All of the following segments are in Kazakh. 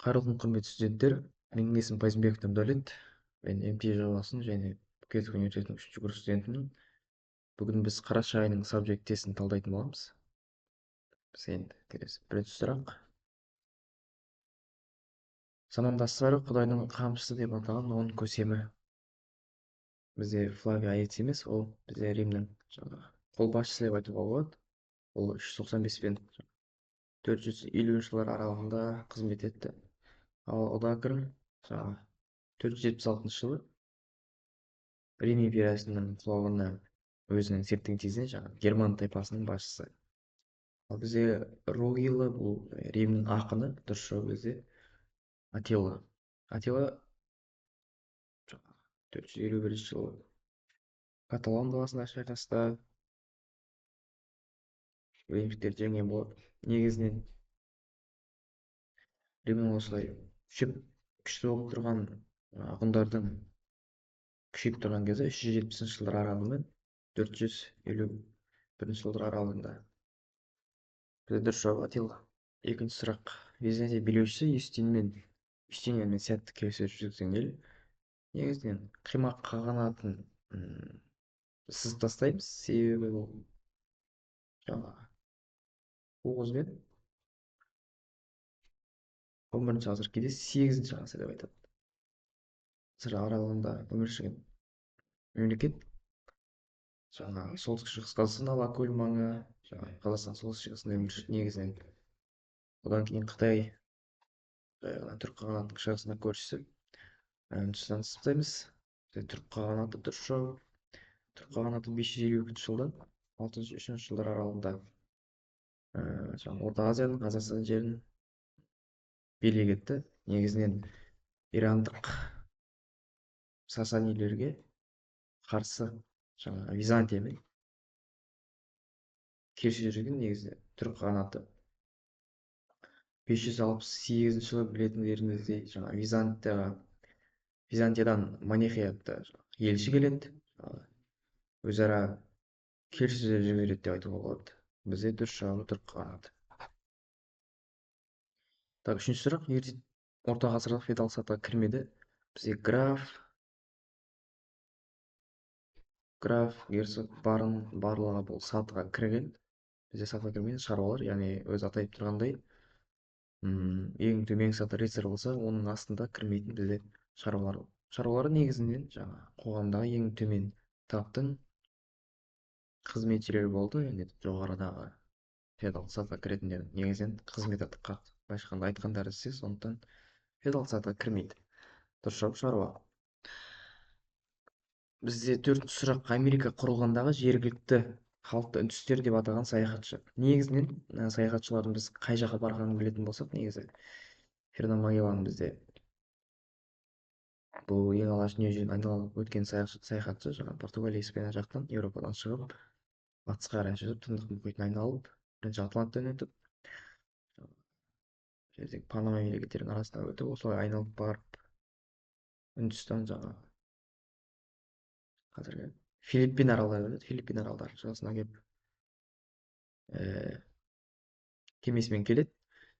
Кайрылуу күн кырметтүү студенттер. Менин есимим Байзымбеков Нурдалет. Мен МТ жобасынын және Букетов университетинин 3-курс студентимин. Бүгүн биз Карача айынын сабжект тестин талдайтын болобуз. Биз энди келебиз. Биринчи сурак. Замандастары Кудайдын камчысы деп атаган он көсемі. Бизде Флавий Аэци эмес, ол бизде Римдин кол башчысы деп айтууга болот. Ол 395 пен 450 жылдар аралыгында кызмет этти. Ал одан кийин 476 жылы Рим империясынын кулоосуна өзүнүн септигин тийгизген Герман тайпасынын башчысы. Ал бизде Ругила бул Римдин акыны, турушу бизде Атила. Атила 451 жылы Каталон даласындагы шайкаста римдиктер жеңген болот. Негизинен Римдин осулай күчтүү болуп турган агымдардын күчөйүп турган кезде 370 жылдар аралыгында 451 жылдар аралыгында Дуршов Атила. Экинчи сурак. Византия билүүчүсү Юстиниан менен сәттүү келиссөз жүргүзгөн эл. Негизинен кыймак каганатын сызып тастайбыз. Себеби бул жанагы угуз бен 11-асыр кийде 8-асыр деп айтат. Асыр аралыгында өмүр сүргөн мемлекет солтүстүк чыгыс Казакстан, Алакөл маңы, Казакстан солтүстүк чыгысында өмүр сүрүп, негизинен одан кийин Кытай түрк каганатынын чыгысына көрсөтүп, Үндүстан сыптайбыз. Түрк каганаты Туршов. Түрк каганаты 552 жылдан 603 жылдар аралыгында Орто Азиянын, Казакстан жерин бийлик этти. Негизинен ирандык Сасанилерге каршы Византия менен келишип жүргөн негизи түрк каганаты. 568 жылы билетиңериңиздей Византиядан Манихеятта элчи келет. Өз ара келишсөздөр жүргүзүлөт деп айтууга болот. Бизде түрк каганаты. Так, үчүнчү сурак. Орто гасырлык феодал сатыга кирмеди. Бизде граф, герцог барлыгы бул сатыга кирген. Бизде сатыга кирмеген шаруалар, яғни өзү атайып тургандай, эң төменги саты рыцарь болсо, онун астында кирмейтин бизде шаруалар. Шаруалар негизинен коомдогу эң төмен таптын кызметчилери болду. Эми жогорудагы феодал сатыга киретиндер негизинен кызмет аткарат. Башканда айткандары сиз, сондуктан феодал сатыга кирмейт. Туршап шаруа. Бизде 4-чү сурак. Америка курулгандагы жергиликтүү калкты үндүстөр деп атаган саякатчы. Негизинен саякатчылардын биз кай жака барганын билетін болсок, негизи Фернан Магеллан бизде бул эң алгач дүйнө жүзүн айналып өткөн саякатчы. Португалия, Испания жактан Европадан чыгып, батыска карай жүзүп, Тындык мухитин айналып, биринчи Атланттан өтүп, Панама мемлекеттеринин арасынан өтүп, ошолой айналып барып, Үндүстан азыркы Филиппин аралдары чыгасына келип, кемеси менен келет.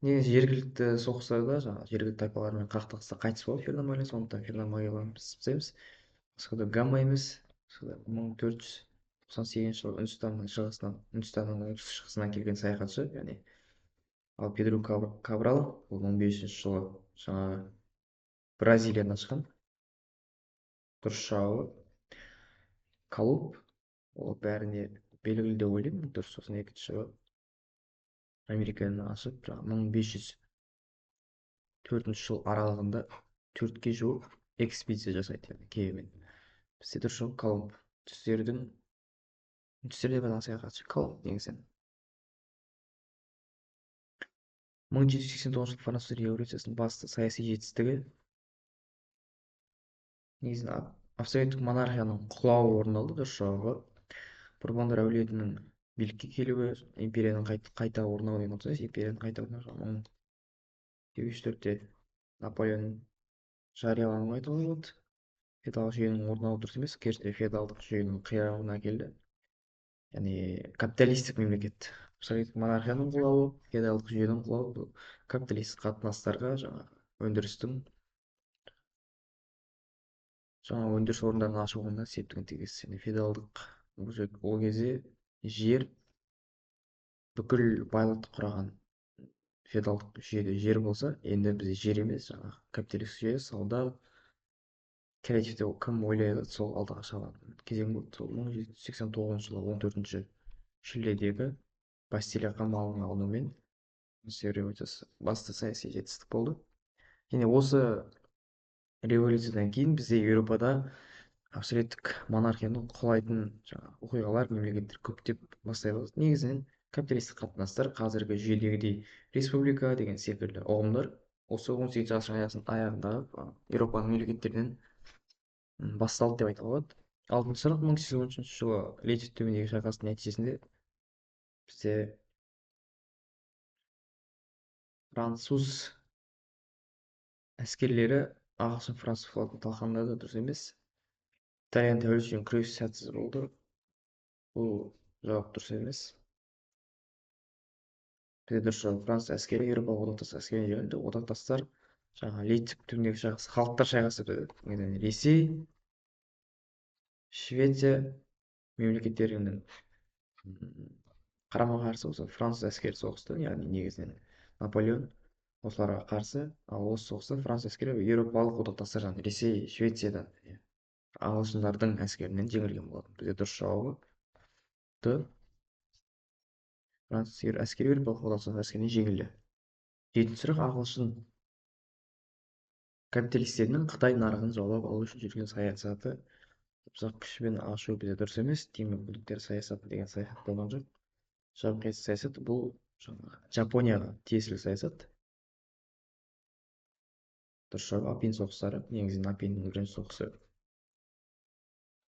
Негизи жергиликтүү согуштарда жергиликтүү тайпалар менен кактыксызда кайтыс болот Фернан Магеллан, сондуктан Фернан Магеллан биз сыптайбыз. Башка Гамма эмес, 1498 жылы Үндүстандын чыгысынан келген саякатчы, яғни ал Педро Кабрал, бул 15 жылы Бразилиядан ачкан. Туршабы Колумб, ол бээрине белгилүү деп ойлойм. 1492 жылы Америкадан ашып, 1504 жыл аралыгында 4 жук экспедиция жасайт, кемемен. Бизде Туршабы Колумб түстөр деп аталган саякатчы Колумб негизинен 1789 жылы Француз революциясынын басты саясий жетистиги негизинен абсолюттук монархиянын кулабы орун алды. Туршабы Бурбондар әулетинин бийликке келүүгө, империянын кайта орногуу деген болсо, империянын кайта орногуу 1704-те Наполеон жарыялаганын айтууга болот. Феодал жүйөнүн орногуу дурус эмес, керісинче феодалдык жүйөнүн кыйрауына келди. Яғни капиталисттик мемлекет. Абсолюттук монархиянын кулабы, феодалдык жүйөнүн кулабы, бул капиталисттик катнашдарга өндірістің жаңа өндіріс орындарының ашылуына септігін тигізді. және феодалдық ол кезде жер бүкіл байлықты құраған феодалдық жүйеде жер болса, енді бізде жер емес, жаңағы капиталистік жүйе, сауда, креативті кім ойлайды сол алдыға шығатын кезең болды. Сол 1789 жылы 14 шілдедегі бастилия қамалының алынуымен революциясы басты саяси жетістік болды. және осы революциядан кейін бізде Еуропада абсолюттік монархияны құлайтын жаңағы оқиғалар, мемлекеттер көптеп бастай бастады. Негізінен капиталистік қатынастар қазіргі жүйедегідей республика деген секілді ұғымдар осы 18 ғасырдың аяғындағы Еуропаның мемлекеттерінен басталды деп айтуға болады. Алтыншы сұрақ: 1813 жылы лечит түбіндегі шайқастың нәтижесінде бізде француз әскерлері ағылшын француз флотын талқандады. Дұрыс емес. итальян тәуелсіздігін күресі сәтсіз болды. бұл жауап дұрыс емес. бізде дұрыс жауап: француз әскері еуропалық одақтас әскеріне жеңілді. одақтастар жаңағы лейпциг түбіндегі шайқас, халықтар шайқасы өтеді. Ресей, Швеция мемлекеттерінің қарама қарсы осы француз әскері соғысты, яғни негізінен Наполеон осыларға қарсы. ал осы соғыста француз әскері еуропалық одақтастар Ресей, Швециядан ағылшындардың әскерінен жеңілген болатын. бізде дұрыс жауабы Д. француз әскері еуропалық одақтастар әскерінен жеңілді. Жетінші сұрақ: ағылшын капиталистерінің Қытай нарығын жаулап алу үшін жүрген саясаты. ұзақ күшпен ашу бізде дұрыс емес. темір мүліктер саясаты деген саясат болған жоқ. жауапкершілік саясат бұл Жапонияға тиесілі саясат. дұрыс жауап: апин соғыстары. негізінен апиннің бірінші соғысы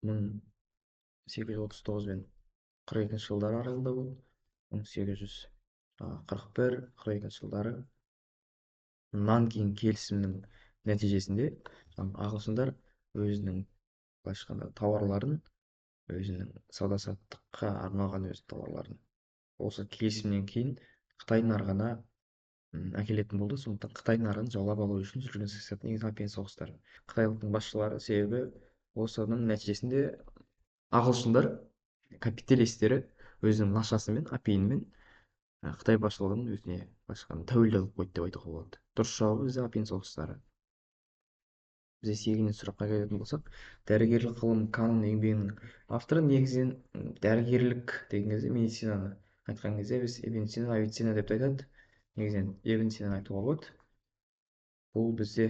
1839 бен 42 жылдар аралығында болды. 1841-42 жылдары Нанкин келісімінің нәтижесінде ағылшындар өзінің былайша айтқанда тауарларын, өзінің сауда саттыққа арналған өз тауарларын осы келісімнен кейін Қытай нарығына әкелетін болды. сондықтан Қытай нарығын жаулап алу үшін жүрген саясат негізі апин соғыстары. Қытайлықтың басшылары себебі осының нәтижесінде ағылшындар капиталистері өзінің нашасымен, апиынмен Қытай басшылығын өзіне тәуелді қылып қойды деп айтуға болады. дұрыс жауабы бізде апин соғыстары. Бізде 8-ші сұраққа келетін болсақ, дәрігерлік ғылым канон еңбегінің авторы. негізінен дәрігерлік деген кезде медицинаны айтқан кезде біз ибн сина, авиценна деп айтады. негізінен ибн синаны айтуға болады. бұл бізде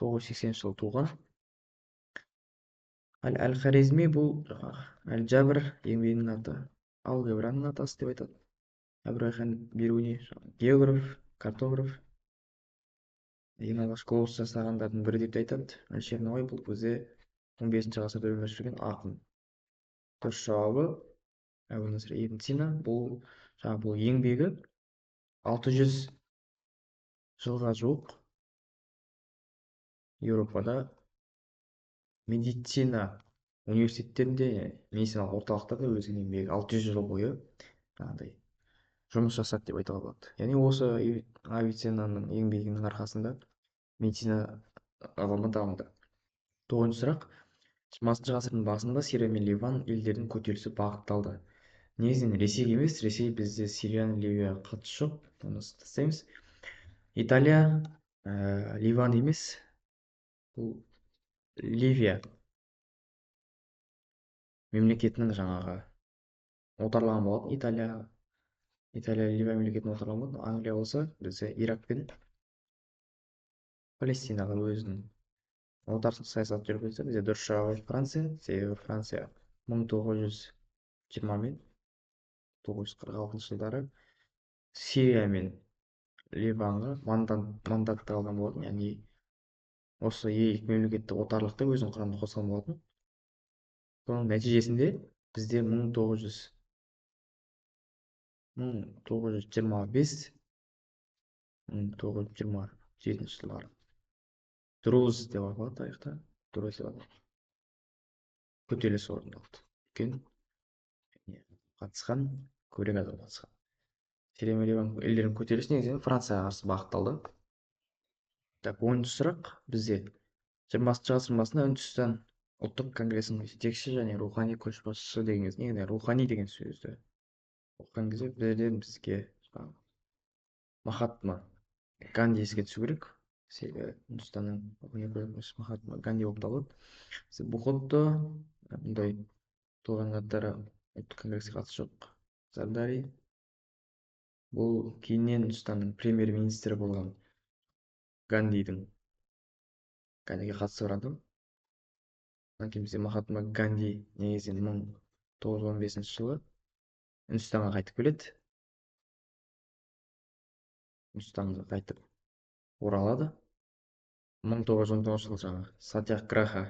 980 жылы туған. Әл-Хорезми бұл әл-Жабр еңбегінің аты, алгебраның атасы деп айтады. Әбрахам Бируни географ, картограф, ең алғаш глобус жасағандардың бірі деп айтады. Әлішер Науаи бұл бізде 15-ші ғасырда өмір сүрген ақын. дұрыс жауабы Әбу Наср ибн Сина. бұл еңбегі 600 жылға жуық Еуропада медицина университеттерінде, медициналық орталықтарда өзінің еңбегі 600 жыл бойы жұмыс жасады деп айтуға болады. яғни осы Авиценнаның еңбегінің арқасында медицина ғылымы дамыды. 9-ші сұрақ: 20 ғасырдың басында Сирия мен Ливан елдерінің көтерілісі бағытталды. Негізінен Ресей емес, Ресей бізде Сирияның Ливияға қатысы жоқ, оны тастаймыз. Италия, Ливан емес, бұл Ливия мемлекетінің жаңағы отарлаған болатын. Италия Ливия мемлекетінің отарлаған болатын. Англия болса бізде Ирак пен Палестинаға өзінің отаршылық саясат жүргізді. бізде дұрыс жауап Франция. себебі Франция 1920 мен 1946 жылдары Сирия мен Ливанға мандатты алған болатын. яғни осы екі мемлекетті отарлықта өзінің құрамына қосқан болатын. соның нәтижесінде бізде 1925-1927 жылдары Друз деп аталады тарихта. Друз деп аталады. көтеріліс орын алды. үлкен қатысқан, көбірек адам қатысқан. Сирия елдерінің көтерілісі негізінен Францияға қарсы бағытталды. Так, 10-шы сұрақ бізде 20 ғасырдың басында Үндістан ұлттық конгресінің жетекшісі және рухани көшбасшысы деген кезде, негізінен рухани деген сөзді оқыған кезде бізге Махатма Ганди еске түсу керек. Себебі Үндістанның рухани көшбасшысы Махатма Ганди болып табылады. Бухотто бұндай тұлғаның аттары ұлттық конгреске қатысы жоқ. Зардари бұл кейіннен Үндістанның премьер-министрі болған Гандиге қатысы бар адам. Одан кейін бізде Махатма Ганди негізінен 1915 жылы Үндістанға қайтып келеді. Үндістанға қайтып оралады. 1919 жылы жаңағы сатьяграха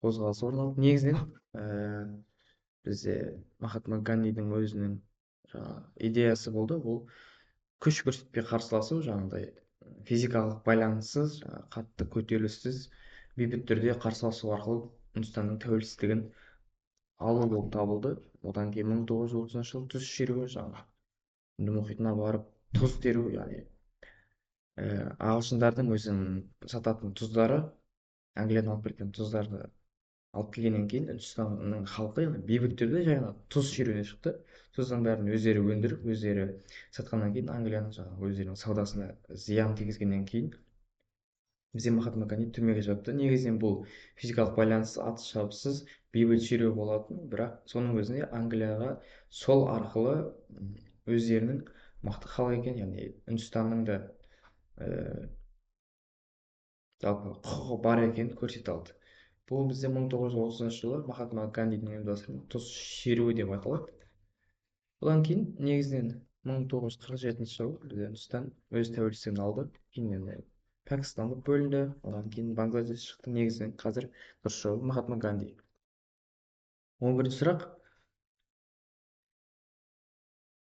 қозғалысы орын алды. Негізінен бізде Махатма Гандидің өзінің идеясы болды. Бұл күш көрсетпей қарсыласу, жаңағыдай физикалық байланыссыз, қатты көтеріліссіз бейбіт түрде қарсыласу арқылы Үндістанның тәуелсіздігін алу болып табылды. Одан кейін 1930 жылы түз шеруі, жаңағы үнді мұхитына барып тұз теру, яғни ағылшындардың өзінің сататын тұздары, Англиядан алып келген тұздарды алып келгеннен кейін Үндістанның халқы бейбіт түрде жай ғана тұз шеруіне шықты. Тұздың бәрін өздері өндіріп, өздері сатқаннан кейін Англияның жаңағы өздерінің саудасына зиян тигізгеннен кейін бізде Махатма Ганди түрмеге жабылды. Негізінен бұл физикалық байланыс атыс шабыссыз бейбіт шеру болатын, бірақ соның өзінде Англияға сол арқылы өздерінің мықты халық екенін, яғни Үндістанның да жалпы құқығы бар екенін көрсете алды. Бұл бізде 1930 жылы Махатма Гандидің ұйымдастырған тұз шеруі деп аталады. Одан кейін негізінен 1947 жылы Үндістан өз тәуелсіздігін алды. Кейіннен Пәкістан болып бөлінді. Одан кейін Бангладеш шықты. Негізінен қазір дұрыс жауабы Махатма Ганди. 11-ші сұрақ.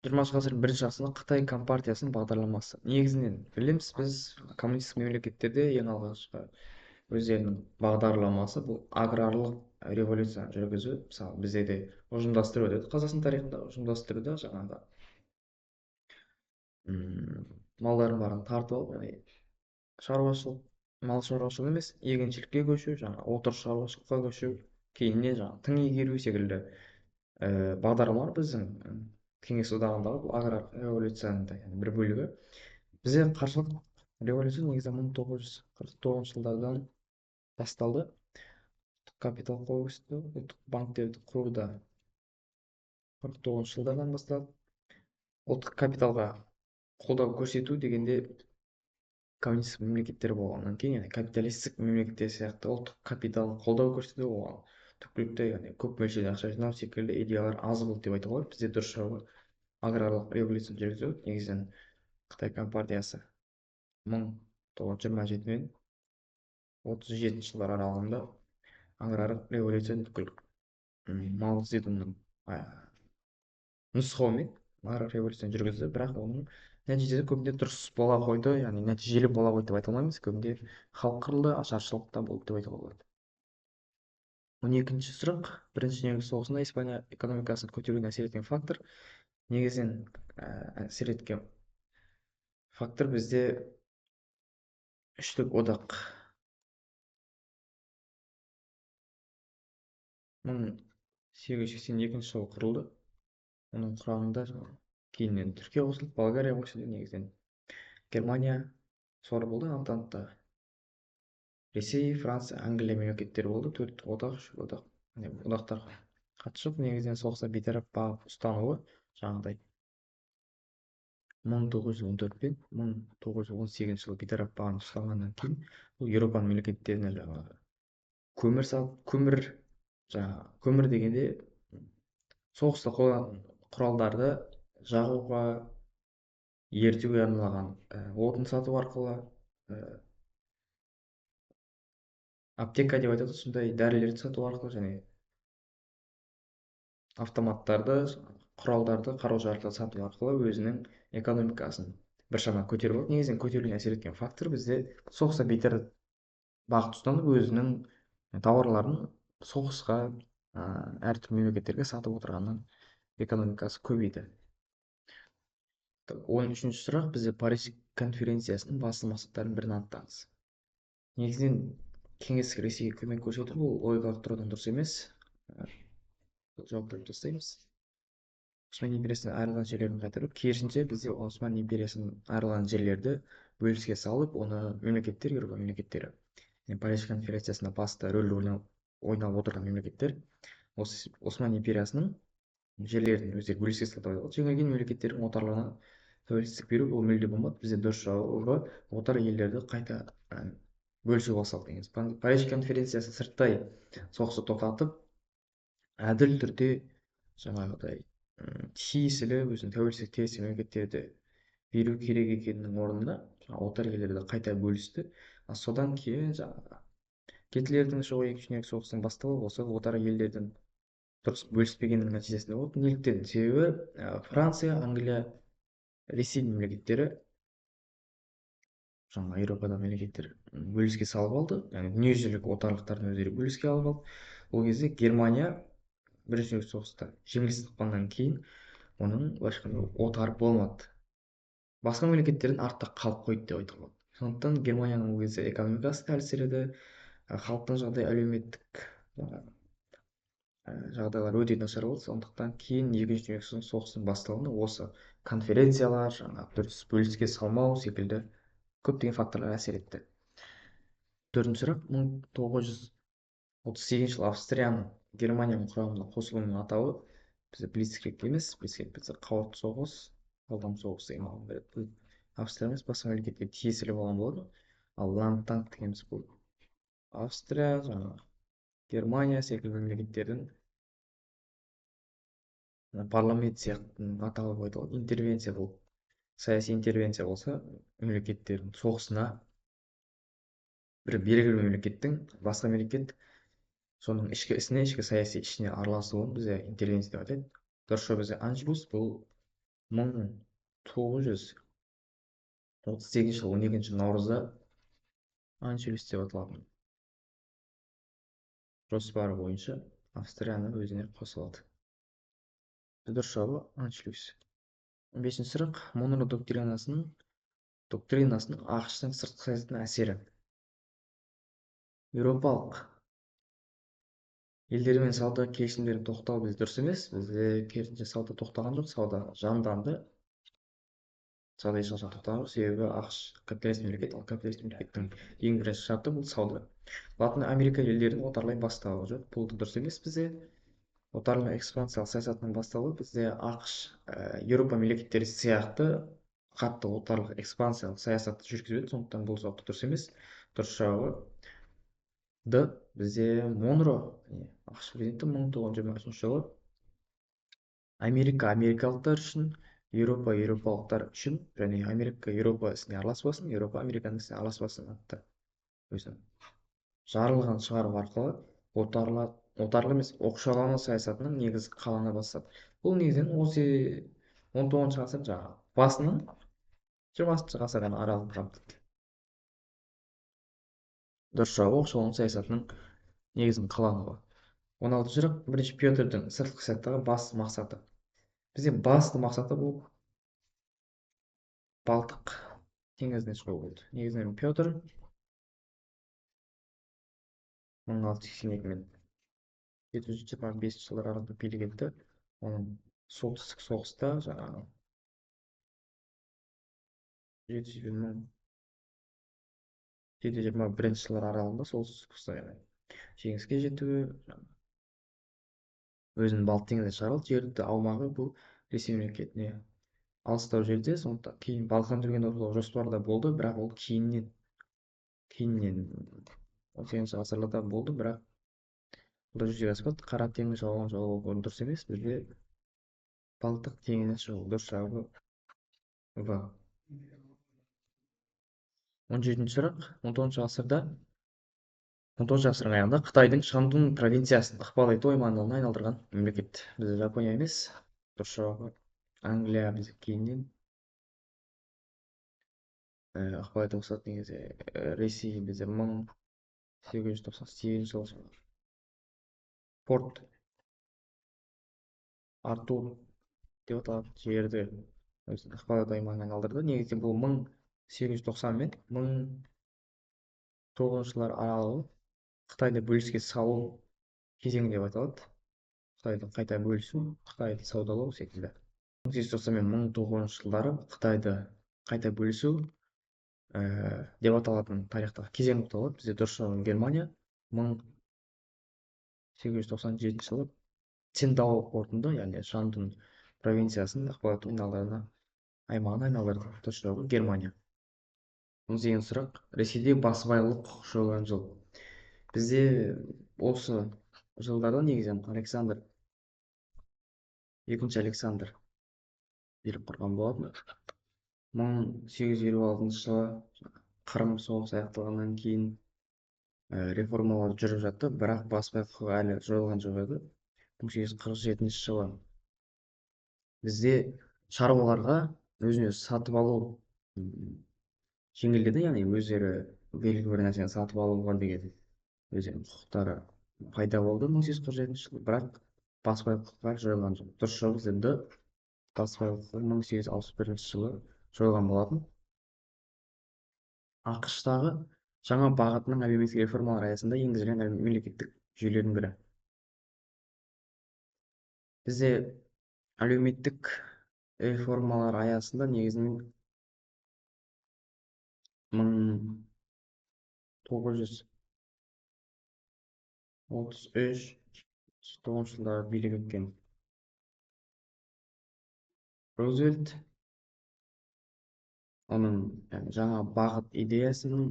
20 ғасырдың бірінші жартысында Қытай компартиясының бағдарламасы. Негізінен білеміз, біз коммунистік мемлекеттерде ең алғашқы өздерінің бағдарламасы бұл аграрлық революцияны жүргізу. Мысалы бізде де ұжымдастыру өтеді қазақстан тарихында, ұжымдастыруда жаңағы малдардың барын тартып алып, яғни мал шаруашылығы емес, егіншілікке көшу, жаңағы отырыс шаруашылыққа көшу, кейіннен жаңағы тың игеру секілді бағдарламалар біздің кеңес одағындағы бұл аграрлық революцияның да бір бөлігі. Бізде қаржылық революция негізі 1949 жылдардан басталды. Капитал қойысты, ұлттық банктерді құруды 49 жылдардан басталды. Ұлттық капиталға қолдау көрсету дегенде коммунистік мемлекеттер болғаннан кейін, яғни капиталистік мемлекеттер сияқты ұлттық капитал қолдау көрсету оған түпкілікті, яғни көп мөлшерде ақша жинау секілді идеялар аз болды деп айтуға болады. Бізде дұрыс жауабы аграрлық революцияны жүргізу. Негізінен Қытай компартиясы 1927 мен 37 жылдар аралығында аграрлық революцияны бүкіл Мао Цзедунның нұсқауымен аграрлық революцияны жүргізді, бірақ оның нәтижесі көбінде дұрыс бола қойды, яғни нәтижелі бола қойды деп айта алмаймыз. Көбінде халық қырылды, ашаршылық та болды деп айтуға болады. 12-ші сұрақ. Бірінші дүниежүзілік соғысында Испания экономикасының көтеруіне әсер еткен фактор. Негізінен әсер еткен фактор бізде үштік одақ 1882 жылы құрылды. Оның құрамында кейіннен Түркия қосылды, Болгария қосылды. Негізінен Германия сор болды, Антантта Ресей, Франция, Англия мемлекеттері болды. 4 одақтарға қатысып, негізінен соғыста бейтарап бағып ұстануы жаңағыдай 1914 пен 1918 жылы бейтарап бағынып ұстағаннан кейін бұл Еуропаның мемлекеттеріне жаңағы көмір дегенде соғыста қолданатын құралдарды жағуға, ертуге арналған отын сату арқылы, аптека деп айтады, сондай дәрілерді сату арқылы және автоматтарды, құралдарды, қару-жарақты сату арқылы өзінің экономикасын біршама көтеріп алды. Негізінен көтерілуіне әсер еткен фактор бізде соғыста бейтарап бағыт ұстанып өзінің тауарларын соғысқа әртүрлі мемлекеттерге сатып отырғаннан экономикасы көбейді. 13-ші сұрақ, бізде Париж конференциясының басты мақсаттарының бірін анықтаңыз. Негізінен кеңестік Ресейге көмек көрсету, бұл логикалық тұрғыдан дұрыс емес. Жауап беріп тастаймыз. Осман империясынан айырылған жерлерін қайтару, керісінше бізде Осман империясынан айырылған жерлерді бөліске салып, оны мемлекеттер, еуропа мемлекеттері, Париж конференциясында басты рөл ойнап отырған мемлекеттер осы Осман империясының жерлерін өздері бөліске сатып алды. Жеңілген мемлекеттердің отарларына тәуелсіздік беру ол мүлде болмады. Бізде дұрыс жауабы отар елдерді қайта бөлісуге салды дегенбіз. Париж конференциясы сырттай соғысты тоқтатып, әділ түрде жаңағыдай тиесілі өзінің тәуелсіздік тиесілі мемлекеттерді беру керек екенінің орнына отар елдерді қайта бөлісті. Содан кейін жаңағы гитлердің шығу екінші дүниежүзілік соғыстың басталуы осы отар елдердің дұрыс бөліспегеннің нәтижесінде болды. Неліктен? Себебі Франция, Англия, Ресей мемлекеттері жаңағы еуропадағы мемлекеттер бөліске салып алды, яғни дүниежүзілік отарлықтардың өздері бөліске алып алды. Ол кезде Германия бірінші дүниежүзілік соғыста жеңіліс тапқаннан кейін оның былайша айтқанда отары болмады. Басқа мемлекеттердің артта қалып қойды деп айтуға болады. Сондықтан Германияның ол кезде экономикасы да әлсіреді, халықтың жағдайы, әлеуметтік жағдайлар өте нашар болды. Сондықтан кейін екінші дүниежүзілік соғыстың басталуына осы конференциялар, жаңағы дұрыс бөліске салмау секілді көптеген факторлар әсер етті. Төртінші сұрақ, 1938 жылы Австрияның Германияның құрамына қосылуының атауы бізде блицкриг емес, блицкриг бізде қауырт соғыс, қалқан соғысы деген мағына береді. Австрия емес, басқа мемлекетке тиесілі болған болады. Ал ландтанк дегеніміз бұл Австрия, жаңағы Германия секілді мемлекеттердің парламент сияқты аталып айтылады. Интервенция бұл саяси интервенция болса, мемлекеттердің соғысына бір белгілі мемлекеттің басқа мемлекет соның ішкі ісіне, ішкі саяси ішіне араласуын бізде интервенция деп атайды. Дұрыс жауап бізде Аншлюс, бұл 1938 жылы 12 наурызда Аншлюс деп аталатын жоспары бойынша Австрияны өзіне қосылады. Дұрыс жауабы Аншлюс. 5-ші сұрақ, Монро доктринасының ақш-тың сыртқы саясатына әсері. Еуропалық елдермен сауда келісімдерін тоқтау біз дұрыс емес. Бізде керісінше сауда тоқтаған жоқ, сауда жанданды. Сауда ешқашан тоқтаған жоқ, себебі ақш капиталист мемлекет, ал капиталист мемлекеттің ең бірінші шарты бұл сауда. Латын Америка елдерін отарлай бастауы жоқ, бұл да дұрыс емес. Бізде отарлық экспансиялық саясатының басталуы бізде ақш еуропа мемлекеттері сияқты қатты отарлық экспансиялық саясатты жүргізеді, сондықтан бұл жауап дұрыс емес. Дұрыс жауабы Д. Бізде Монро, ақш президенті 1923 жылы Америка америкалықтар үшін, Еуропа еуропалықтар үшін, және Америка Еуропа ісіне араласпасын, Еуропа Американың ісіне араласпасын атты өзінің жарлығын шығару арқылы отарлы емес оқшаулану саясатының негізі қалана бастады. Бұл негізінен 19 ғасыр жаңағы басынан 20 ғасырдан аралығын қамтыды. Дұрыс жауабы оқшаулану саясатының негізін қалануы. 16-шы сұрақ, бірінші Петрдің сыртқы саясаттағы басты мақсаты. Бізде басты мақсаты бұл Балтық теңізіне шығу болды. Негізінен Петр 1682 мен 725 жылдар аралығында билік етті. Оның солтүстік соғыста жаңағы 721 жылдар аралығында солтүстік соғыста жеңіске жетуі, өзінің Балтық теңізіне шығарылды. Жерді аумағы бұл Ресей мемлекетіне алыстау жерде, сондықтан кейін Балқан жүрген жоспарда болды, бірақ ол кейіннен 18 ғасырларда болды, бірақ бұл жүзеге аспады. Қара теңіз жауабы дұрыс емес. Бізде Балтық теңізіне шығу. Дұрыс жауабы В. 17-ші сұрақ, 19 ғасырдың аяғында Қытайдың Шандун провинциясын ықпал ету аймағына айналдырған мемлекет. Бізде Жапония емес. Дұрыс жауабы Англия бізде кейіннен ықпал ете бастады. Негізі Ресей бізде 1898 жылы порт арту деп аталады жерді ықпалат аймағына айналдырды. Негізінен бұл 1890 мен 1900 жылдар аралығы Қытайды бөліске салу кезеңі деп аталады. Қытайды қайта бөлісу, Қытайды саудалау секілді. 1890 мен 1900 жылдары Қытайды қайта бөлісу деп аталатын тарихтағы кезең болып табылады. Бізде дұрыс жауабы Германия. 1897 жылы Циндао портында, яғни Шандун провинциясының ықпал аймағына айналдырды. Дұрыс жауабы Германия. 18 сұрақ. Ресейде басыбайлылық құқық жойылған жыл. Бізде осы жылдарда негізінен екінші Александр билік құрған болатын. 1856 жылы Қырым соғысы аяқталғаннан кейін реформалар жүріп жатты, бірақ баспай құқығы әлі жойылған жоқ еді. 1847 жылы бізде шаруаларға өзін өзі сатып алу жеңілдеді, яғни өздері белгілі бір нәрсені сатып алуға деген өздерінің құқықтары пайда болды 1847 жылы, бірақ баспай құқықтар жойылған жоқ. Дұрыс жауап енді баспай құқығы 1861 жылы жойылған болатын. ақш-тағы жаңа бағытының әлеуметтік реформалар аясында енгізілген мемлекеттік жүйелердің бірі. Бізде әлеуметтік реформалар аясында негізінен 1933-39 жылдары билік еткен Рузвельт оның жаңа бағыт идеясының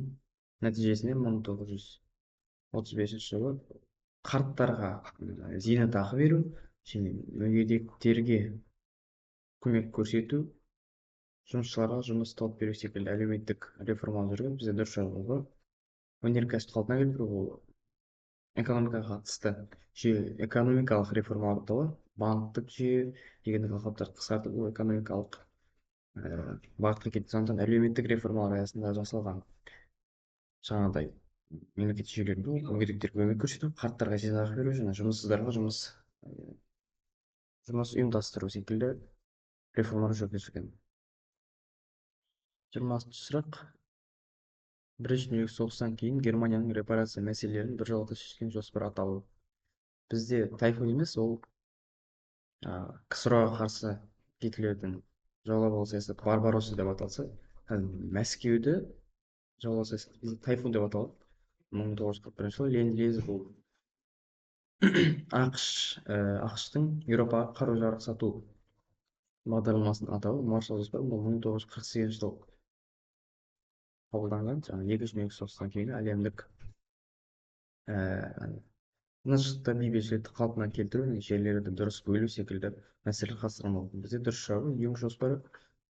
нәтижесінде 1935 жылы қарттарға зейнетақы беру және мүгедектерге көмек көрсету, жұмысшыларға жұмыс тауып беру секілді әлеуметтік реформалар жүргізілді. Бізде дұрыс жауабы өнеркәсіп қалпына келтіру, ол экономикаға қатысты жүйе, экономикалық реформалар деп аталады. Банктік жүйе дегенді қысқартып, ол экономикалық бағытқа кетті. Сондықтан әлеуметтік реформалар аясында жасалған жаңағыдай мемлекеттік жүйелерде мүгедектерге көмек көрсету, қарттарға зейнетақы беру және жұмыссыздарға жұмыс ұйымдастыру секілді реформалар жүргізілген. 20-шы сұрақ. Бірінші дүниежүзілік соғыстан кейін Германияның репарация мәселелерін біржолата шешкен жоспар аталу. Бізде тайфун емес, ол КСРО-ға қарсы кетілетін жаулап алу саясаты Барбаросса деп аталса, Мәскеуді жаулау саясаты бізде тайфун деп аталады. 1941 жылы ленд-лиз бұл ақш-тың Еуропаға қару-жарақ сату бағдарламасының атауы Маршалл жоспары. Бұл 1948 жылы қабылданған. Екінші дүниежүзілік соғыстан кейін әлемдік тыныштықты, бейбітшілікті қалпына келтіру, жерлерді дұрыс бөлу секілді мәселе қарастырылған. Бізде дұрыс жауабы Юнг жоспары.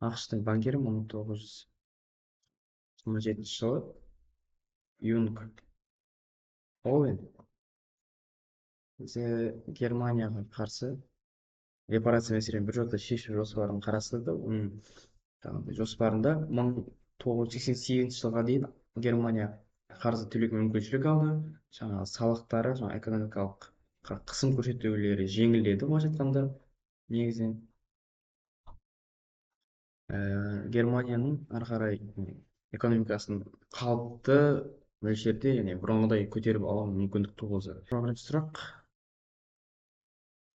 ақш-тың банкирі 1927 жылы Юнг Оуэн бізде Германияға қарсы репарация мәселені біржолата шешу жоспарын қарастырды. Оның жоспарында 1988 жылға дейін Германия қарызы төлеуге мүмкіншілік алды. Жаңағы салықтары, экономикалық қысым көрсетулері жеңілдеді, былайша айтқанда. Негізінен Германияның ары қарай экономикасын қалыпты мөлшерде, яғни бұрынғыдай көтеріп алу мүмкіндік туғызды. Бірінші сұрақ.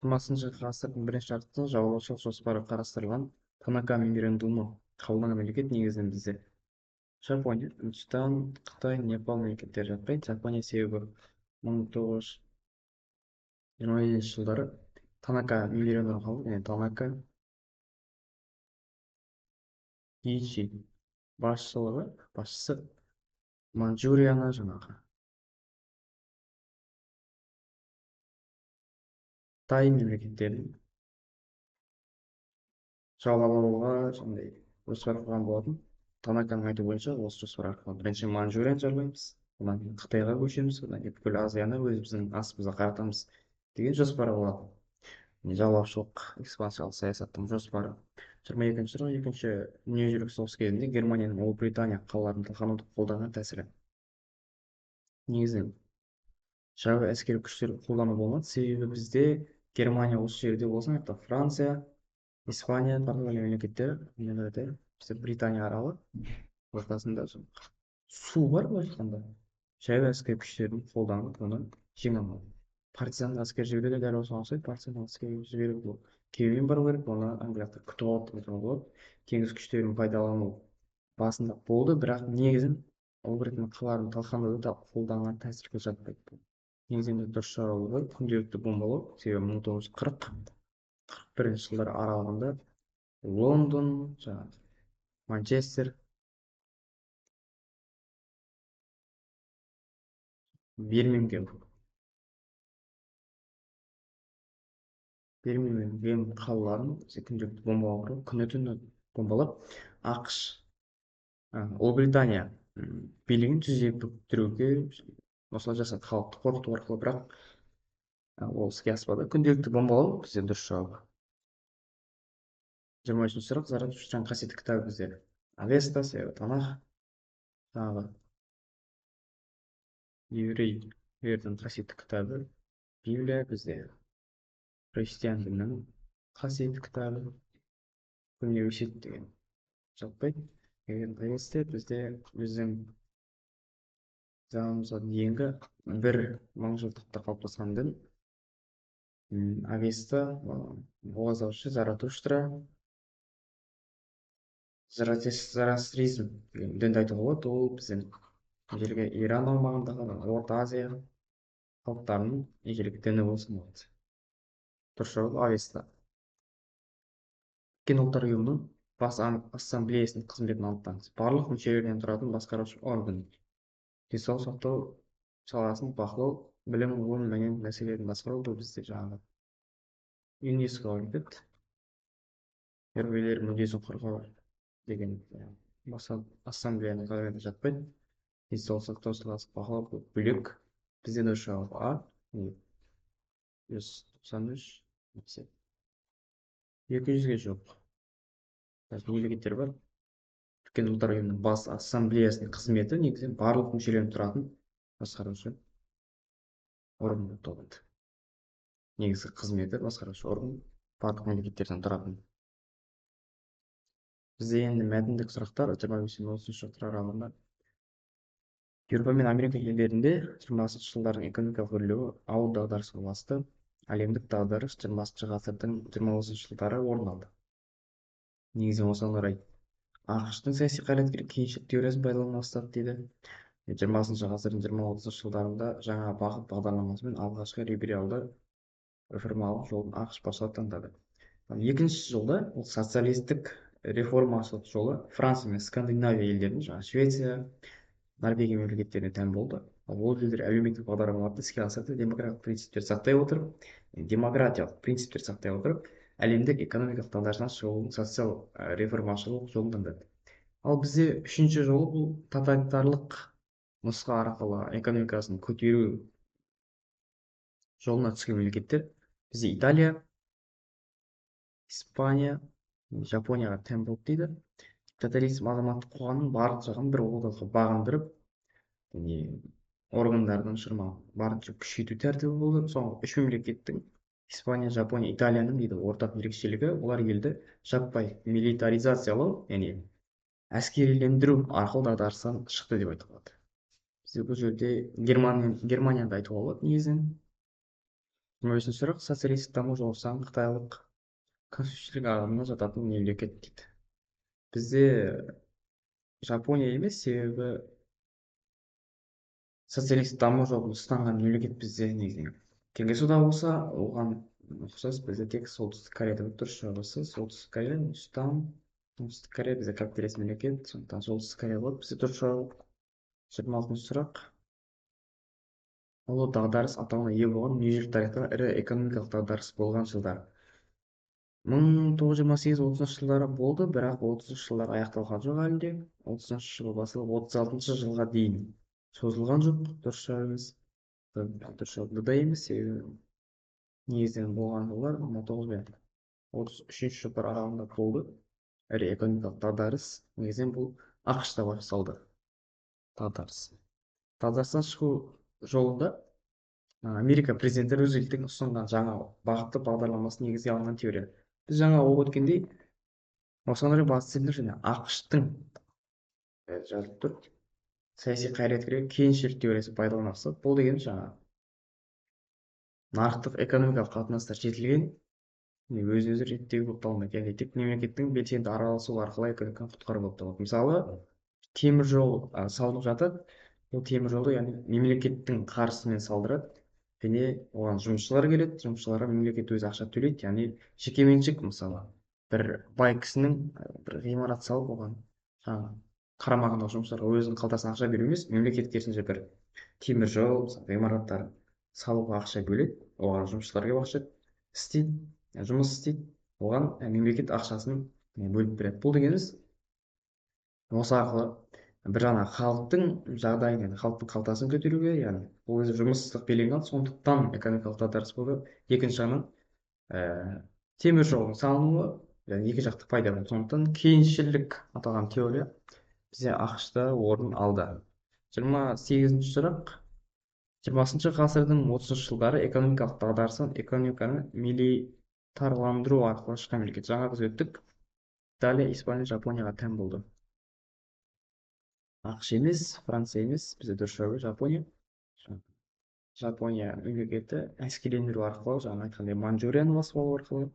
20-шы ғасырдың бірінші жартысында жаулаушылық жоспары қарастырылған Танака меморандумы қабылданған мемлекет негізінен бізде Жапония, Үндістан, Қытай, Непал мемлекеттері жатпайды. Жапония себебі 1920 жылдары Танака меморандумы қабылданды. Танака Ичи басшысы Манчжурияны жаңағы Қытай мемлекеттерін жаулап алуға жоспар құрған болатын. Танаканың айтуы бойынша осы жоспар арқылы бірінші Манчжурияны жаулаймыз, одан кейін Қытайға көшеміз, одан кейін бүкіл Азияны өзіміздің астымызға қаратамыз деген жоспар болатын. Жаулаушылық экспансиялық саясаттың жоспары. 22-ші сұрақ. Екінші дүниежүзілік соғыс кезінде Германияның Ұлыбритания қалаларын талқанауды қолданған тәсілі. Негізінен жау әскери күштер қолдану болмады, себебі бізде Германия осы жерде болсын, это Франция, Испания, Португалия мемлекеттері, бізде Британия аралы ортасында су бар былайша айтқанда. Жаяу әскери күштерін қолданып оны жеңе алмады. Партизан әскер жіберуге дәл осыған ұқсайды. Партизан әскер жіберу бұл кеумен бару керек, оны англияқтар күтіп алды деп айтуға болады. Теңіз күштерін пайдалану басында болды, бірақ негізін ұлыбритания қалаларын талқандауды да қолданған тәсілге жатпайды. Негізінде дұрыс жауабы күнделікті бомбалау, себебі 1940-41 жылдар аралығында Лондон, жаңағы Манчестер, Бирмингем Бирмингем қалаларын күнделікті бомбалау арқылы күні-түні бомбалап, ақш ұлыбритания билігін түзеп бүктіруге осылай жасады, халықты қорқыту арқылы, бірақ ол іске аспады. Күнделікті бомбалау бізде дұрыс жауабы. 23-ші сұрақ, Заратуштраның қасиетті кітабы бізде Авеста, себебі Танах, тағы еврейлердің қасиетті кітабы Библия, бізде христиан дінінің қасиетті кітабы көне өсиет деген жатпайды. Авеста бізде біздің заманымызға дейінгі бір мыңжылдықта қалыптасқан дін. Авеста оғаздаушы Заратуштра, зороастризм деген дінді айтуға болады. Ол біздің ежелгі Иран аумағындағы Орта Азия халықтарының ежелгі діні болсын болады. Дұрыс жауап Авеста. Біріккен ұлттар ұйымының бас ассамблеясының қызметін анықтаңыз. Барлық мүшелерден тұратын басқарушы орган. Денсаулық сақтау саласын бақылау, білім, ғылым, мәдениет мәселелерін басқару, бұл бізде жаңағы ЮНЕСКО комитет, еріктілер мүддесін қорғау деген басқа ассамблеяның қызметіне жатпайды. Денсаулық сақтау саласын бақылау бөлек. Бізде дұрыс жауап А. 193 200-ге жоқ мемлекеттер бар. Біріккен ұлттар ұйымының бас ассамблеясының қызметі негізінен барлық мүшелерден тұратын басқарушы орган болып табылады. Негізгі қызметі басқарушы орган барлық мемлекеттерден тұратын. Бізде енді мәтіндік сұрақтар 25-30 сұрақтар аралығында. Еуропа мен Америка елдерінде 20-шы жылдардың экономикалық өрлеуі ауыр дағдарысқа ұласты. Әлемдік дағдарыс 20-шы ғасырдың 20-шы жылдары орын алды. Негізінен осыған орай ақш-тың саяси қайраткері кеңшілік теориясын пайдалана бастады дейді. 20-шы ғасырдың 20-30 жылдарында жаңа бағыт бағдарламасымен алғашқы либералды реформалық жолын ақш басшылығы таңдады. Екінші жолда ол социалистік реформашылық жолы Франция мен Скандинавия елдерінің, жаңағы Швеция, Норвегия мемлекеттеріне тән болды. Ол елдер әлеуметтік бағдарламаларды іске асырды, демократиялық принциптер сақтай отырып, әлемдік экономикалық дағдарыстан шығудың социал реформашылық жолын таңдады. Ал бізде үшінші жолы бұл тоталитарлық нұсқа арқылы экономикасын көтеру жолына түскен мемлекеттер. Бізде Италия, Испания, Жапонияға тән болды дейді. Тотализм азаматтық қоғамның барлық жағын бір ортаға бағындырып, органдардың барынша күшейту тәртібі болды. Соңғы үш мемлекеттің Испания, Жапония, Италияның дейді ортақ ерекшелігі, олар елді жаппай милитаризациялау, яғни әскерилендіру арқылы дағдарыстан шықты деп айтуға болады. Бізде бұл жерде Германияны айтуға болады негізінен. 23-ші сұрақ, социалистік даму жолы қытайлық конституциялық ағымына жататын мемлекет дейді. Бізде Жапония емес, себебі социалистік даму жолын ұстанған мемлекет бізде негізінен Кеңес одағы болса, оған ұқсас бізде тек солтүстік Кореяда дұрыс жауабы солтүстік Корея, оңтүстік Корея бізде капиталист мемлекет, сондықтан солтүстік Корея болады. Бізде дұрыс жауап. 26-шы сұрақ. Ұлы дағдарыс атауына ие болған дүниежүзілік тарихтағы ірі экономикалық дағдарыс болған жылдар. 1928-30 жылдары болды, бірақ 30 жылдар аяқталған жоқ әлі де. 30 жылы басылып 36 жылға дейін созылған жоқ. Дұрыс жауабымыз дұрыс жауап да емес, себебі негізінен болған жылдар 19 пен 33 жылдар аралығында болды. Ірі экономикалық дағдарыс негізінен бұл ақш-та басталды. Дағдарыстан шығу жолында Америка президенті рузвельттің ұсынған жаңа бағытты бағдарламасын негізге алынған теория. Біз жаңа оқып өткендей, осыған орай басты және ақш-тың жазылып тұр, саяси қайраткері кейншілік теориясы пайдаланылса, бұл деген жаңа нарықтық экономикалық қатынастар жетілген, өзін өзі реттеуге болып табылмайды, яғни тек мемлекеттің белсенді араласуы арқылы экономиканы құтқару болып табылады. Мысалы, темір жол салынып жатады, ол темір жолды яғни мемлекеттің қаржысымен салдырады және оған жұмысшылар келеді, жұмысшыларға мемлекет өзі ақша төлейді, яғни жекеменшік. Мысалы, бір бай кісінің бір ғимарат салып, оған жаңағы қарамағындағы жұмысшыларға өзінің қалтасына ақша беру емес, мемлекет керісінше бір темір жол ғимараттар салуға ақша бөледі, оған жұмысшылар келіп ақша істейді, жұмыс істейді, оған мемлекет ақшасын бөліп береді. Бұл дегеніміз осы арқылы бір жағынан халықтың жағдайын, яғни халықтың қалтасын көтеруге, яғни ол кезде жұмыссыздық белең алды, сондықтан экономикалық дағдарыс болды. Екінші жағынан темір жолдың салынуы және екі жақты пайда болды. Сондықтан кейіншілік аталған теория бізде ақш-та орын алды. 28-ші сұрақ. 20 ғасырдың 30 жылдары экономикалық дағдарыстан экономиканы милитарландыру арқылы шыққан мемлекет. Жаңа біз өттік. Италия, Испания, Жапонияға тән болды. ақш емес, Франция емес, бізде дұрыс жауабы Жапония. Жапония мемлекеті әскерилендіру арқылы, жаңа айтқандай, Манчжурияны басып алу арқылы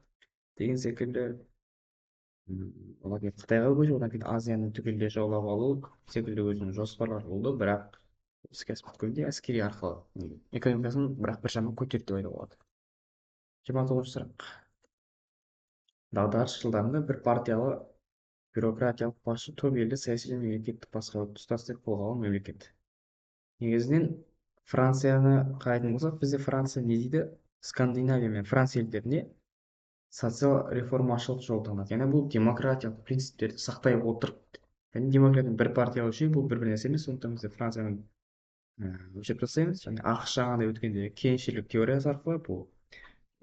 деген секілді, одан кейін Қытайға көшу, одан кейін Азияны түгелдей жаулап алу секілді өзінің жоспарлары болды, бірақ іске асып кеткенде әскери арқылы экономикасын бірақ біршама көтерді деп айтуға болады. 29-ші сұрақ. Дағдарыс жылдарында бір партиялы бюрократиялық басшы топ елді саяси және мемлекеттік басқаруды тұтастырып қолға алған мемлекет. Негізінен Францияны қарайтын болсақ, бізде Франция не дейді? Скандинавия мен Франция елдеріне социал реформашылық жол таңдады. Яғни бұл демократиялық принциптерді сақтай отырып, яғни демократияның бір партиялы жүйе, бұл бір нәрсе емес. Сондықтан бізде Францияны өшіріп тастаймыз. Және ақш жаңағыдай өткенде кейіншілік теориясы арқылы бұл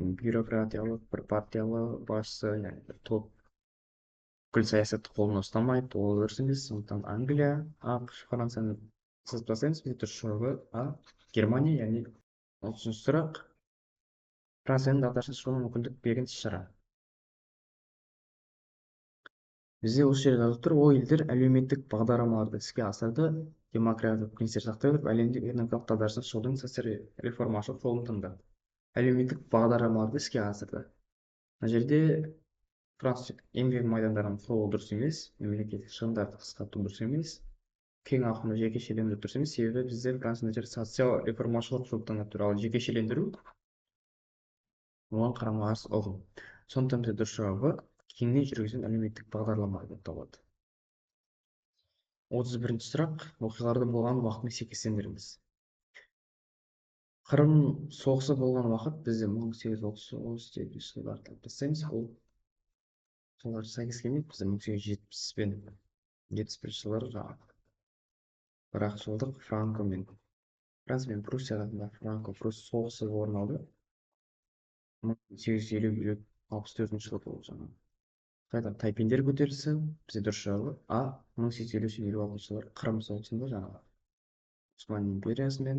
бюрократиялық бір партиялы басшы, яғни бір топ бүкіл саясатты қолына ұстамайды, ол дұрыс емес. Сондықтан Англия, ақш, Францияны сызып тастаймыз. Бізде дұрыс жауабы А, Германия. Яғни 30-ші сұрақ. Францияның дағдарыстан шығуына мүмкіндік берген іс-шара. Бізде осы жерде жазылып тұр, ол елдер әлеуметтік бағдарламаларды іске асырды, демократиялық принциптер сақтай отырып, әлемдік экономикалық дағдарыстан шығудың социал реформашылық жолын таңдады. Әлеуметтік бағдарламаларды іске асырды. Мына жерде Франция еңбек майдандарын құру дұрыс емес, мемлекеттік шығындарды қысқарту дұрыс емес, кең ауқымды жекешелендіру дұрыс емес. Себебі бізде Францияда социал реформашылық жол таңдап тұр, ал жекешелендіру оған қарама қарсы ұғым. Сондықтан бізде дұрыс жауабы кеңінен жүргізілген әлеуметтік бағдарламалар болып табылады. 31-ші сұрақ. Оқиғаларда болған уақытымен сәйкестендіріңіз. Қырым соғысы болған уақыт бізде 1830-1870 жылдарды алып тастаймыз. Ол жылдар сәйкес келмейді. Бізде 1870 пен 71 жылдары жаңағы бір-ақ жылдық Франко мен Франция мен Пруссия арасындағы Франко-Прусс соғысы орын алды. 1850-64 жылы болды жаңағы. Қытайда тайпиндер көтерілісі. Бізде дұрыс жауабы А, 1850-56 жылдары Қырым соғысында жаңағы Осман империясы мен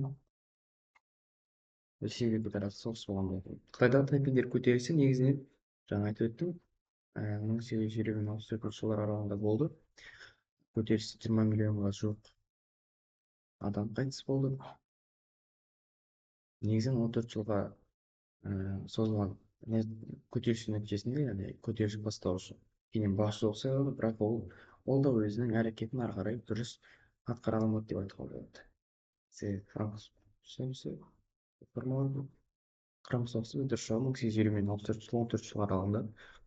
Ресейге арасы соғыс болған болатын. Қытайдағы тайпиндер көтерілісі негізінен жаңа айтып өттім, 1850 мен 64 жылдар аралығында болды. Көтерілісте 20 миллионға жуық адам қайтыс болды. Негізінен 14 жылға созылған көтерілістің нәтижесінде, яғни көтеріліс бастаушы кейіннен басшы болып сайланды, бірақ ол да өзінің әрекетін ары қарай дұрыс атқара алмады деп айтуға болады. Қырым соғысы дұрыс жауабы 1850 мен 14 жыл аралығында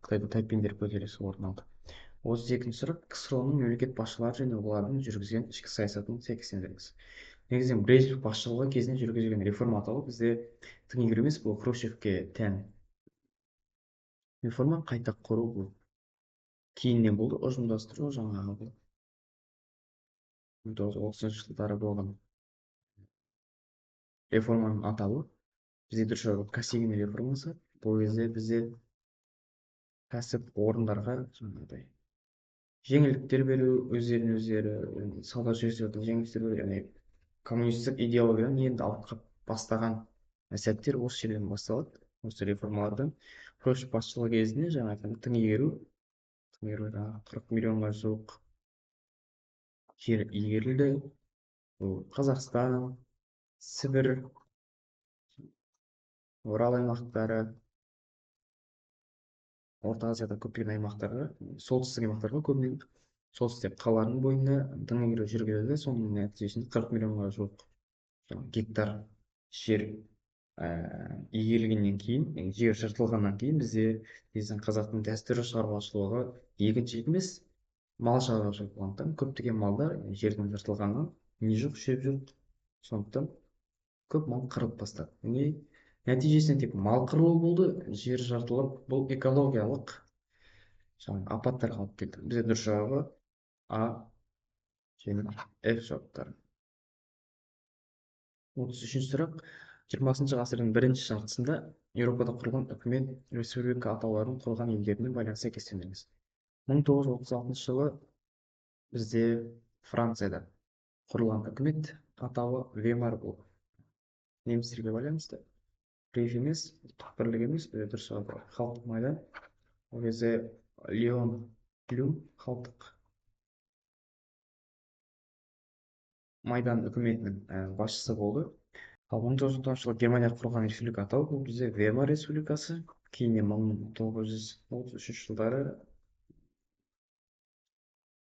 Қытайда тайпиндер көтерілісі орын алды. 32-ші сұрақ. КСРО-ның мемлекет басшылары және олардың жүргізген ішкі саясатын сәйкестендіріңіз. Негізінен Брежнев басшылығы кезінде жүргізілген реформа атауы бізде тың игеру емес, бұл Хрущевке тән реформа, қайта құру, бұл кейіннен болды. Ұжымдастыру жаңағы 1930 жылдары болған реформаның атауы. Бізде дұрыс жауабы Косыгин реформасы. Бұл кезде бізде кәсіп орындарға жаңағыдай жеңілдіктер беру, өздері сауда жүргізуге жеңілдіктер беру, яғни коммунистік идеологияны енді алып бастаған сәттер осы жерден басталады, осы реформалардан. хрущев басшылығы кезінде жаңағы тың игеру жаңағы 40 миллионға жуық жер игерілді. Бұл Қазақстан, Сібір, Орал аймақтары, Орта Азияда көптеген аймақтарға, солтүстік аймақтарға, көбіне солтүстік қаланың бойына тың игеру жүргізілді. Соның нәтижесінде 40 миллионға жуық гектар жер игерілгеннен кейін, жер жыртылғаннан кейін бізде негізінен қазақтың дәстүрлі шаруашылығы егінші емес, мал шаруашылығы болғандықтан көптеген малдар жердің жыртылғаннан не жоқ, шөп жоқ. Сондықтан көп мал қырылып тастады. Нәтижесінде тек мал қырылу болды, жер жыртылып, бұл экологиялық жаңағы апаттарға алып келді. Бізде дұрыс жауабы А және F жауаптары. 33-ші сұрақ: 20 ғасырдың бірінші жартысында Еуропада құрылған үкімет республика атауларын құрған елдермен байланыс сәйкестендіріңіз. 1936 жылы бізде Францияда құрылған үкімет атауы Веймар болды. Немістерге байланысты. Рейх емес, бірлік емес, дұрыс жауап халықтық майдан. Ол кезде Леон Блюм халықтық майдан үкіметінің басшысы болды. Ал 1990 жылы Германияда құрылған республика атауы бұл бізде Веймар республикасы. Кейіннен 1933 жылдары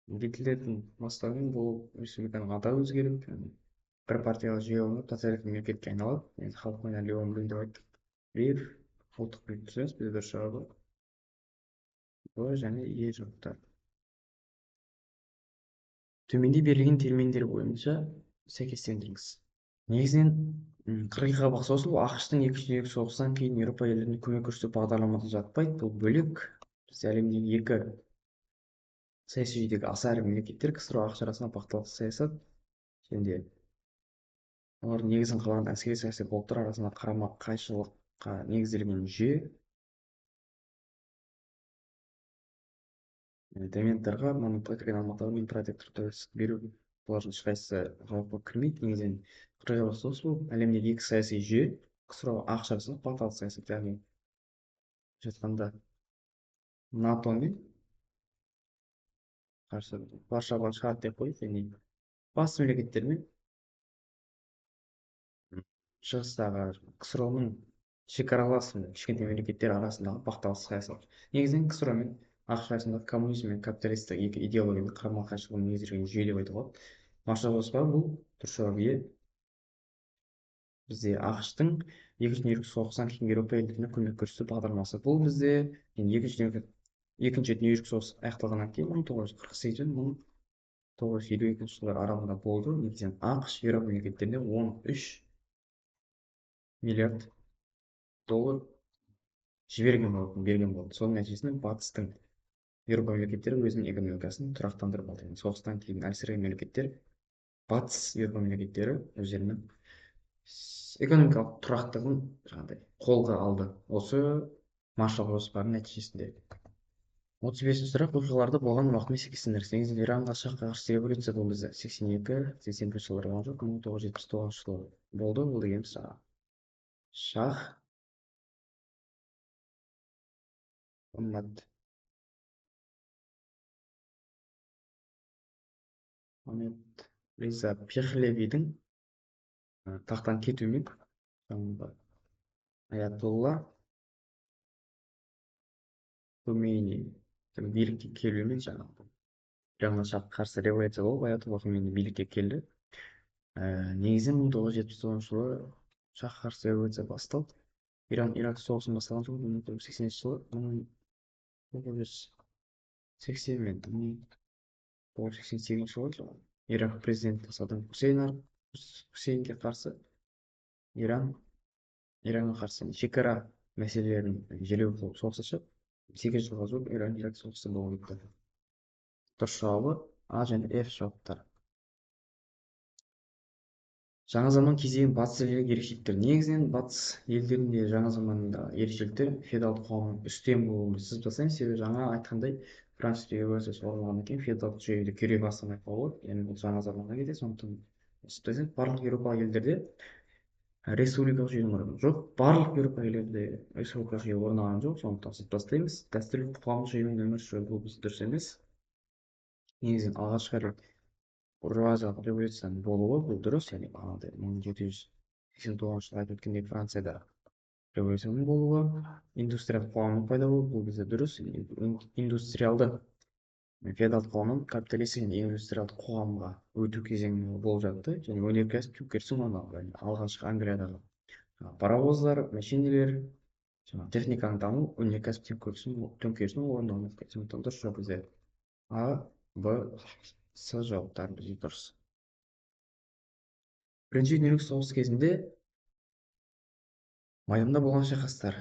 Гитлердің бастауымен бұл республиканың атауы өзгеріп, бір партиялы жүйе орнап, тоталитарлық мемлекетке айналады. Енді халық майдан Леон Блюм деп айттық. Рейх ұлттық билік түземіз, бізде дұрыс жауабы Б және Е жауаптары. Төменде берілген терминдер бойынша сәйкестендіріңіз. Негізінен 40 бақ созылу ақш-тың екінші дүниежүзілік соғыстан кейін Еуропа елдеріне көмек көрсету бағдарламасына жатпайды. Бұл бөлек. Бізде әлемдегі екі саяси жүйедегі аса ірі мемлекеттер ксро ақш арасында бағытталған саясат және олардың негізін қалаған әскери саяси блоктар арасында қарама қайшылыққа негізделген жүйе. Элементтарға монотекрин алматағы императивтік тәуелсіздік беру, бұлардың ешқайсысы жауапқа кірмейді. Негізінен 40 созылу әлемдегі екі саяси жүйе ксро ақш арасында бағытталған саясат, яғни жатқанда НАТО мен қарсы Варшава шарт деп қойып, және басты мемлекеттермен шығыстағы ксро-ның шекаралас кішкентай мемлекеттер арасындағы бағытталған саясат. Негізінен ксро мен ақш арасындағы коммунизм мен капиталистік екі идеологияның қарама қайшылығын негізделген жүйе деп айтуға болады. Маршалл жоспары бұл дұрыс жауап Е. Бізде ақш-тың екінші дүниежүзілік соғыстан кейін Еуропа елдеріне көмек көрсету бағдарламасы. Бұл бізде екінші дүниежүзілік соғыс аяқталғаннан кейін 1948 мен 1952 жылдар аралығында болды. Негізінен ақш Еуропа мемлекеттеріне 13 миллиард доллар берген болды. Соның нәтижесінде батыстың Еуропа мемлекеттері өзінің экономикасын тұрақтандырып алды. Соғыстан кейін әлсіреген мемлекеттер, батыс Еуропа мемлекеттері өздерінің экономикалық тұрақтығын жаңағыдай қолға алды. Осы Маршалл жоспарының нәтижесінде. 35-ші сұрақ: оқиғаларда болған уақытымен сәйкестендіріңіз. Негізінен Иранға шахқа қарсы революция бұл бізде 82-81 жылдары болған жоқ, 1979 жылы болды. Бұл дегеніміз шах Мұхаммед Риза Пехлевидің тақтан кетуімен Аятолла Хомейни билікке келуімен Иранға шаққа қарсы революция болып, Аятолла Хомейни билікке келді. Негізінен 1979 жылы шаққа қарсы революция басталды. Иран-Ирак соғысын басталған жылы 1980 жылы 1980 мен 1988 жылы Ирак президенті Саддам Хусейнге қарсы Иранға қарсы шекара мәселелерін желеу қылып соғыс ашып, 8 жылға жуық Иран-Ирак соғысы болып өтті. Дұрыс жауабы А және F жауаптары. Жаңа заман кезеңінің батыс елдерінің ерекшеліктері. Негізінен батыс елдерінде жаңа заманда ерекшеліктер феодалдық қоғамның үстем болуын сызып тастаймыз. Себебі жаңа айтқандай Француз революциясы орын кейін феодалдық жүйеде күйре бастамай қалуы, яғни бұл жаңа заманға кетеді. Сондықтан барлық еуропалық елдерде республикалық жүйенің жоқ, барлық еуропа елдерінде республикалық жүйе орнаған жоқ, сондықтан сөйтіп бастаймыз. Дәстүрлі қоғамдық жүйемен өмір сүру бұл біз дұрыс емес. Негізінен алғашқы рет буржуазиялық революцияның болуы бұл дұрыс, яғни бағанағыдай 1789 жылы айтып өткендей Францияда революцияның болуы, индустриалдық қоғамның пайда болуы бұл бізде дұрыс. Индустриалды феодалдық қоғамнан капиталистік және индустриалдық қоғамға өту кезеңі болып жатты, және өнеркәсіп төңкерісі оны алғашқы Англиядағы паровоздар, мәшинелер, техниканың даму өнеркәсіп төңкерісінің орнауы. Сондықтан дұрыс жауап бізде А, Б, С жауаптары бізде дұрыс. Бірінші дүниежүзілік соғыс кезінде майданда болған шайқастар.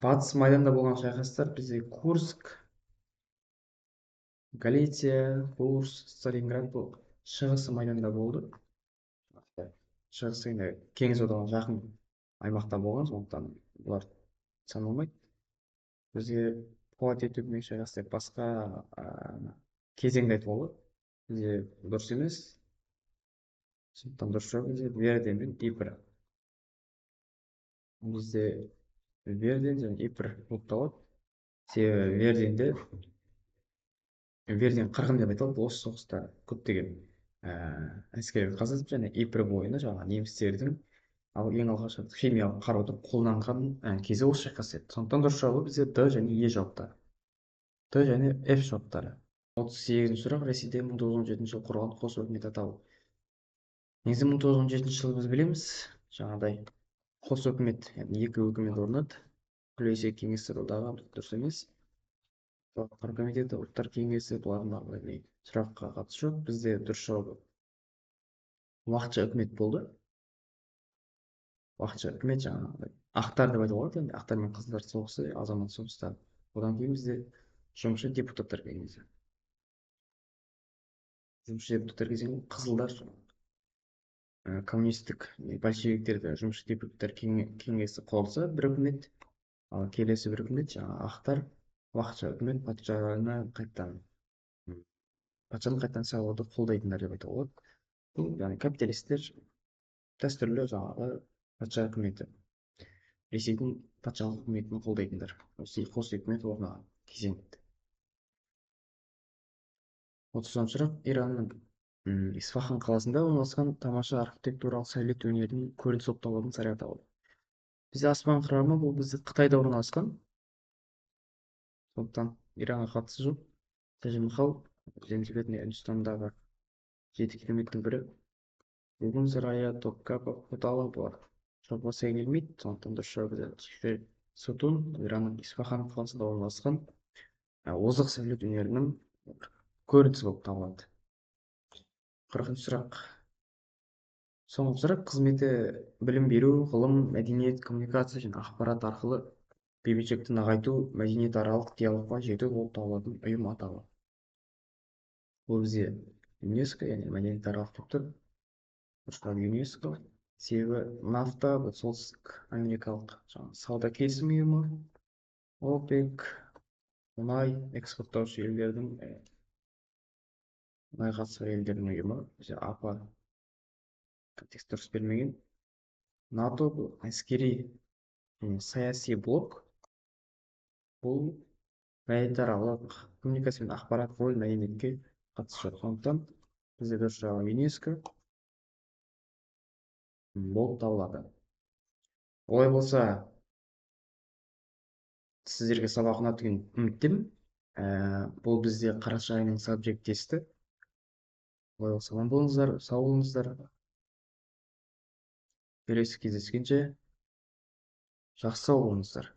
Батыс майданда болған шайқастар бізде Курск, Галиция, Курск, Сталинград бұл шығыс майданда болды. Шығыс енді кеңес одағына жақын аймақта болған, сондықтан бұлар саналмайды. Бізге Пулатия түбіндегі шайқас деп басқа кезеңді айтуға болады. Бізде дұрыс емес. Сондықтан дұрыс жауап бізде Верден мен Днепр. Бізде Верден және Днепр болып табылады. Себебі Верден қырғын деп айтылады. Осы соғыста көптеген әскерлер қаза тапты, және Днепр бойында жаңағы немістердің ал ең алғаш химиялық қаруды қолданған кезі осы шайқас еді. Сондықтан дұрыс жауабы бізде Д және Е жауаптары. Д және Ф жауаптары. 38-ші сұрақ. Ресейде 1917 жылы құрылған қос өкімет атауы. Негізі 1917 жылы біз білеміз, жаңағыдай қос өкімет, яғни екі өкімет орнады. Күлесе кеңестер одағы дұрыс емес. Ұлттар комитеті, ұлттар кеңесі бұлардың сұраққа қатысы жоқ. Бізде дұрыс жауабы уақытша үкімет болды. Уақытша үкімет жаңағы ақтар деп айтуға болады, ақтар мен қыздар соғысы, азамат соғыстары. Одан кейін бізде жұмысшы депутаттар кезеңі. Жұмысшы депутаттар кезеңі қызылдар коммунистік большевиктерді жұмысшы депутаттар кеңесі құрылса бір үкімет, ал келесі бір үкімет жаңағы ақтар уақытша үкімет патшаны қайтадан сайлауды қолдайтындар деп айтуға болады. Бұл яғни капиталистер дәстүрлі жаңағы патша үкіметі, Ресейдің патшалық үкіметін қолдайтындар. Осы қос үкімет орнаған кезең. 30-шы сұрақ. Иранның Исфахан қаласында орналасқан тамаша архитектуралық сәулет өнерінің көрініс болып табылатын сарай атауы. Бізде аспан храмы бұл бізде Қытайда орналасқан. Сондықтан Иранға қатысы жоқ. Тәж-Махал жер-бетінде Үндістандағы 7 кереметтің бірі. Бүгін сарайы, Топкапы, Поталы бар. Жобасы келмейді, сондықтан дұрыс жауабы Сотун, Иранның Исфахан қаласында орналасқан озық сәулет өнерінің көрінісі болып табылады. 40-шы сұрақ. Соңғы сұрақ. Қызметі білім беру, ғылым, мәдениет, коммуникация және ақпарат арқылы бейбітшілікті нығайту, мәдениетаралық диалогқа жету болып табылатын ұйым атауы. Бұл бізде ЮНЕСКО, яғни мәдениетаралық топтар. ЮНЕСКО. Себебі нафта, бұл солтүстік америкалық сауда келісім ұйымы, ОПЕК, мұнай экспорттаушы елдердің мұнай қатысушы елдердің ұйымы, бізде АПА контекст дұрыс бермеген. НАТО бұл әскери және саяси блок. Бұл мәдениетаралық коммуникация мен ақпарат ғылым мәдениетке қатысы жоқ. Сондықтан бізде дұрыс жауап ЮНЕСКО болып табылады. Олай болса, сіздерге сабақ ұнады деген үміттемін. Бұл бізде қараша айының сабжект тесті. Олай болса, аман болыңыздар, сау болыңыздар. Келесі кездескенше жақсы сау болыңыздар.